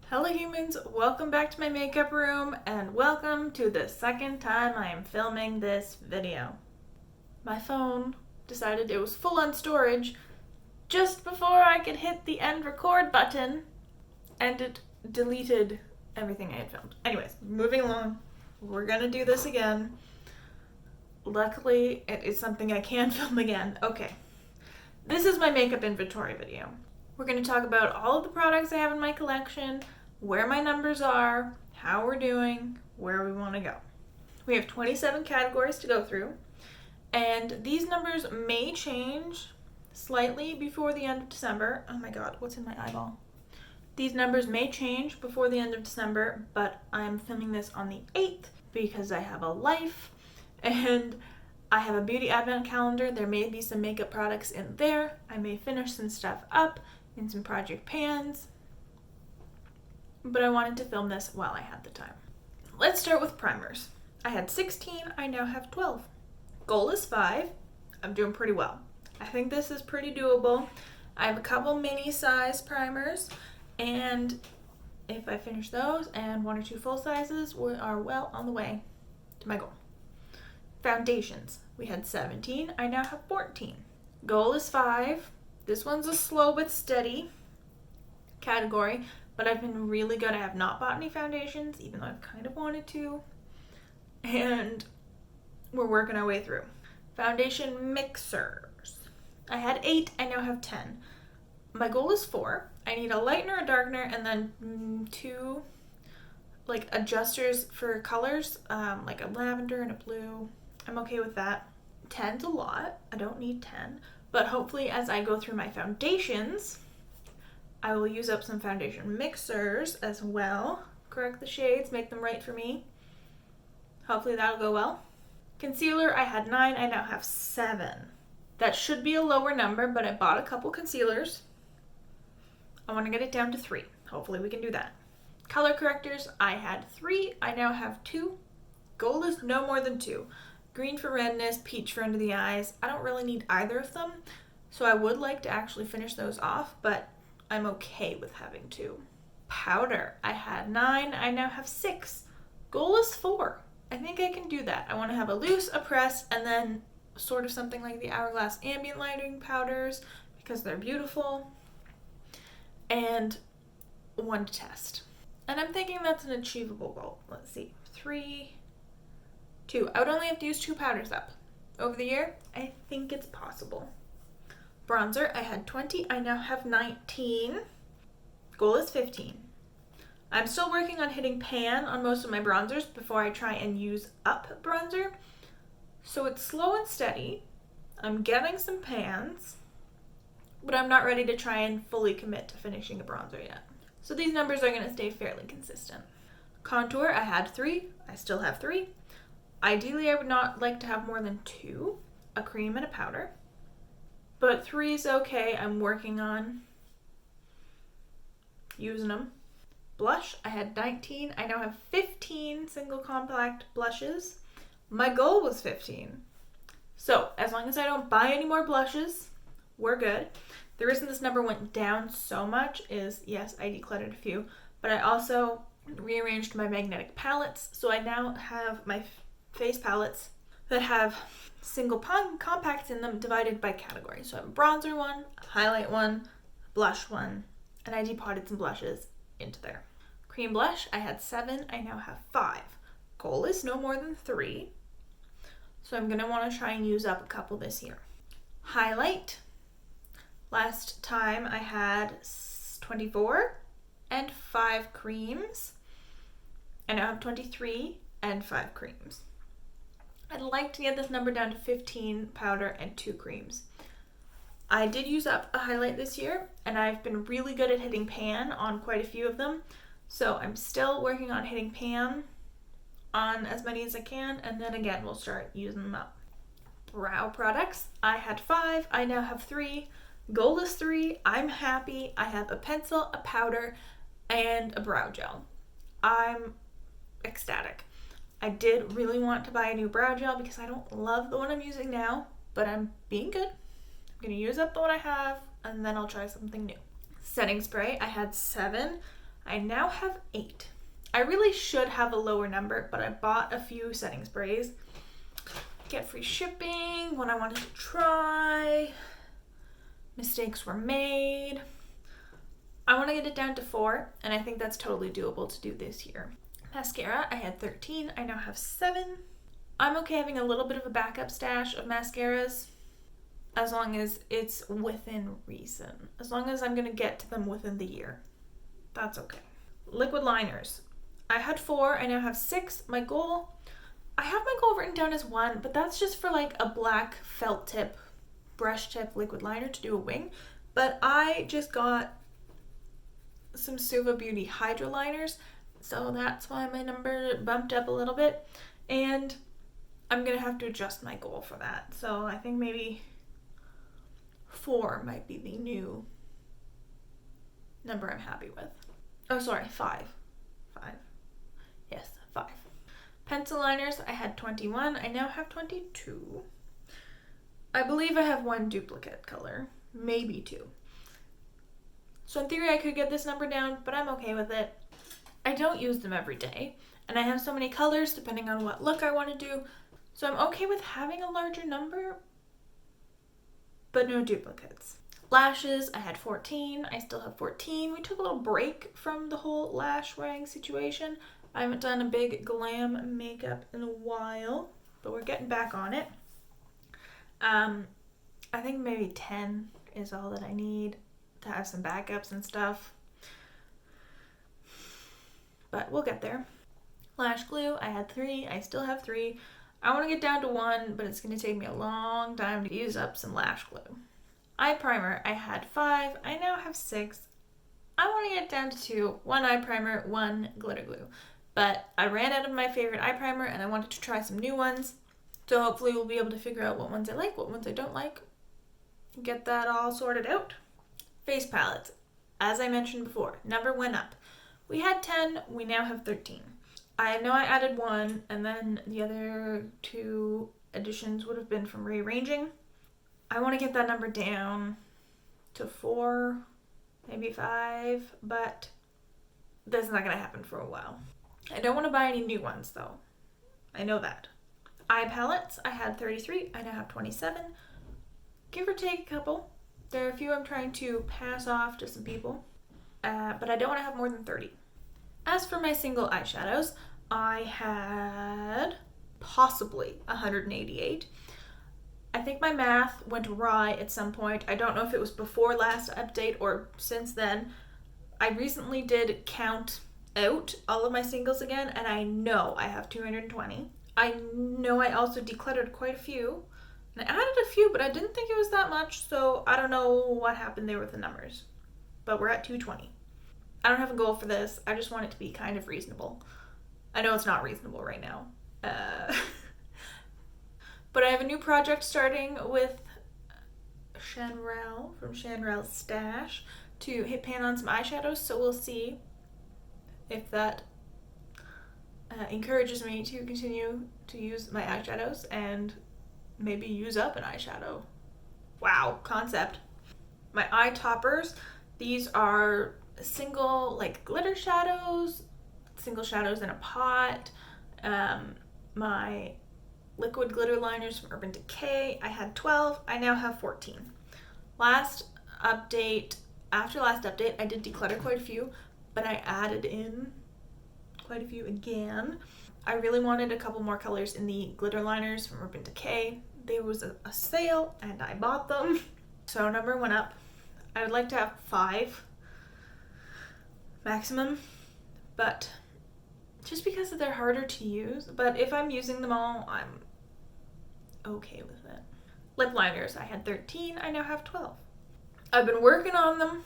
Hello humans, welcome back to my makeup room and welcome to the second time I am filming this video. My phone decided it was full on storage just before I could hit the end record button and it deleted everything I had filmed. Anyways, moving along, we're gonna do this again. Luckily, it is something I can film again. Okay, this is my makeup inventory video. We're going to talk about all of the products I have in my collection, where my numbers are, how we're doing, where we want to go. We have 27 categories to go through, and these numbers may change slightly before the end of December. Oh my god, what's in my eyeball? These numbers may change before the end of December, but I'm filming this on the 8th because I have a life, and I have a beauty advent calendar. There may be some makeup products in there. I may finish some stuff up in some project pans, but I wanted to film this while I had the time. Let's start with primers. I had 16, I now have 12. Goal is 5. I'm doing pretty well. I think this is pretty doable. I have a couple mini size primers, and if I finish those and 1 or 2 full sizes, we are well on the way to my goal. Foundations. We had 17, I now have 14. Goal is 5. This one's a slow but steady category, but I've been really good. I have not bought any foundations, even though I've kind of wanted to, and we're working our way through. Foundation mixers. I had 8, I now have 10. My goal is 4. I need a lightener, a darkener, and then 2 like adjusters for colors, like a lavender and a blue. I'm okay with that. 10's a lot. I don't need 10. But hopefully as I go through my foundations, I will use up some foundation mixers as well. Correct the shades, make them right for me. Hopefully that'll go well. Concealer, I had 9, I now have 7. That should be a lower number, but I bought a couple concealers. I want to get it down to 3. Hopefully we can do that. Color correctors, I had 3, I now have 2. Goal is no more than 2. Green for redness, peach for under the eyes. I don't really need either of them, so I would like to actually finish those off, but I'm okay with having 2. Powder, I had 9, I now have 6. Goal is 4. I think I can do that. I want to have a loose, a pressed, and then sort of something like the Hourglass Ambient Lighting powders because they're beautiful, and 1 to test. And I'm thinking that's an achievable goal. Let's see, 3, 2. I would only have to use 2 powders up. Over the year, I think it's possible. Bronzer, I had 20, I now have 19. Goal is 15. I'm still working on hitting pan on most of my bronzers before I try and use up bronzer. So it's slow and steady. I'm getting some pans, but I'm not ready to try and fully commit to finishing a bronzer yet. So these numbers are going to stay fairly consistent. Contour, I had 3, I still have 3. Ideally, I would not like to have more than 2, a cream and a powder, but 3 is okay. I'm working on using them. Blush, I had 19. I now have 15 single compact blushes. My goal was 15. So as long as I don't buy any more blushes, we're good. The reason this number went down so much is, yes, I decluttered a few, but I also rearranged my magnetic palettes. So I now have my face palettes that have single compacts in them divided by category. So I have a bronzer one, a highlight one, a blush one, and I depotted some blushes into there. Cream blush, I had 7, I now have 5. Goal is no more than 3. So I'm going to want to try and use up a couple this year. Highlight, last time I had 24 and 5 creams. I now have 23 and 5 creams. I'd like to get this number down to 15 powder and 2 creams. I did use up a highlight this year, and I've been really good at hitting pan on quite a few of them. So I'm still working on hitting pan on as many as I can, and then again, we'll start using them up. Brow products, I had 5, I now have 3. Goal is 3, I'm happy. I have a pencil, a powder, and a brow gel. I'm ecstatic. I did really want to buy a new brow gel because I don't love the one I'm using now, but I'm being good. I'm going to use up the one I have, and then I'll try something new. Setting spray, I had 7. I now have 8. I really should have a lower number, but I bought a few setting sprays. Get free shipping when I wanted to try. Mistakes were made. I want to get it down to 4, and I think that's totally doable to do this year. Mascara, I had 13. I now have 7. I'm okay having a little bit of a backup stash of mascaras as long as it's within reason. As long as I'm going to get to them within the year. That's okay. Liquid liners. I had 4. I now have 6. I have my goal written down as 1, but that's just for like a black felt tip, brush tip liquid liner to do a wing. But I just got some Suva Beauty Hydra liners, so that's why my number bumped up a little bit, and I'm gonna have to adjust my goal for that. So I think maybe 4 might be the new number I'm happy with. Oh, sorry, 5. Yes, 5. Pencil liners, I had 21. I now have 22. I believe I have 1 duplicate color, maybe 2. So in theory I could get this number down, but I'm okay with it. I don't use them every day, and I have so many colors depending on what look I want to do, so I'm okay with having a larger number, but no duplicates. Lashes, I had 14. I still have 14. We took a little break from the whole lash wearing situation. I haven't done a big glam makeup in a while, but we're getting back on it. I think maybe 10 is all that I need to have some backups and stuff, but we'll get there. Lash glue, I had 3. I still have 3. I want to get down to 1, but it's going to take me a long time to use up some lash glue. Eye primer, I had 5. I now have 6. I want to get down to 2. 1 eye primer, 1 glitter glue, but I ran out of my favorite eye primer and I wanted to try some new ones, so hopefully we'll be able to figure out what ones I like, what ones I don't like, get that all sorted out. Face palettes, as I mentioned before, number went up. We had 10, we now have 13. I know I added 1, and then the other 2 additions would have been from rearranging. I want to get that number down to 4, maybe 5, but that's not going to happen for a while. I don't want to buy any new ones though. I know that. Eye palettes, I had 33, I now have 27. Give or take a couple. There are a few I'm trying to pass off to some people, but I don't want to have more than 30. As for my single eyeshadows, I had possibly 188. I think my math went awry at some point. I don't know if it was before last update or since then. I recently did count out all of my singles again, and I know I have 220. I know I also decluttered quite a few. I added a few, but I didn't think it was that much, so I don't know what happened there with the numbers. But we're at 220. I don't have a goal for this. I just want it to be kind of reasonable. I know it's not reasonable right now. But I have a new project starting with Shanrel from Shanrel's Stash to hit pan on some eyeshadows, so we'll see if that encourages me to continue to use my eyeshadows and maybe use up an eyeshadow. Wow, concept. My eye toppers, these are single like glitter shadows, single shadows in a pot. My liquid glitter liners from Urban Decay, I had 12, I now have 14. After last update, I did declutter quite a few, but I added in quite a few again. I really wanted a couple more colors in the glitter liners from Urban Decay. There was a sale and I bought them. So number went up. I would like to have 5 maximum, but just because they're harder to use. But if I'm using them all, I'm okay with it. Lip liners, I had 13, I now have 12. I've been working on them.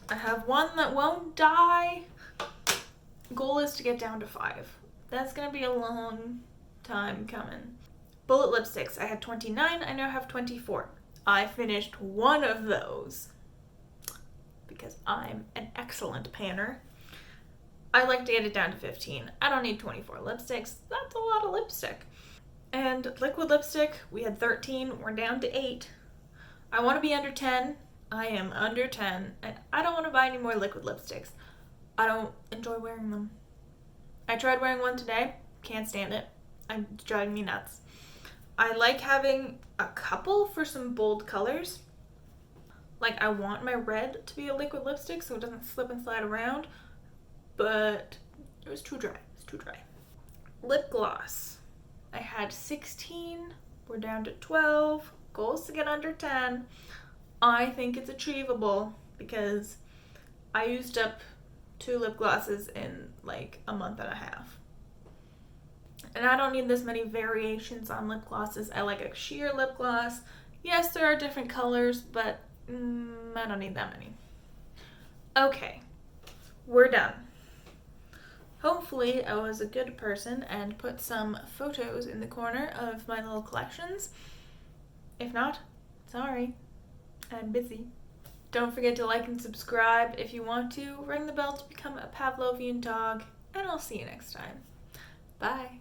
I have one that won't die. Goal is to get down to 5. That's gonna be a long time coming. Bullet lipsticks, I had 29, I now have 24. I finished one of those because I'm an excellent panner. I like to get it down to 15. I don't need 24 lipsticks. That's a lot of lipstick. And liquid lipstick, we had 13. We're down to 8. I want to be under 10. I am under 10. And I don't want to buy any more liquid lipsticks. I don't enjoy wearing them. I tried wearing one today. Can't stand it. It's driving me nuts. I like having a couple for some bold colors. Like, I want my red to be a liquid lipstick so it doesn't slip and slide around, but it was too dry. It's too dry. Lip gloss. I had 16. We're down to 12. Goals to get under 10. I think it's achievable because I used up 2 lip glosses in like a month and a half. And I don't need this many variations on lip glosses. I like a sheer lip gloss. Yes, there are different colors, but I don't need that many. Okay, we're done. Hopefully I was a good person and put some photos in the corner of my little collections. If not, sorry, I'm busy. Don't forget to like and subscribe if you want to. Ring the bell to become a Pavlovian dog, and I'll see you next time. Bye.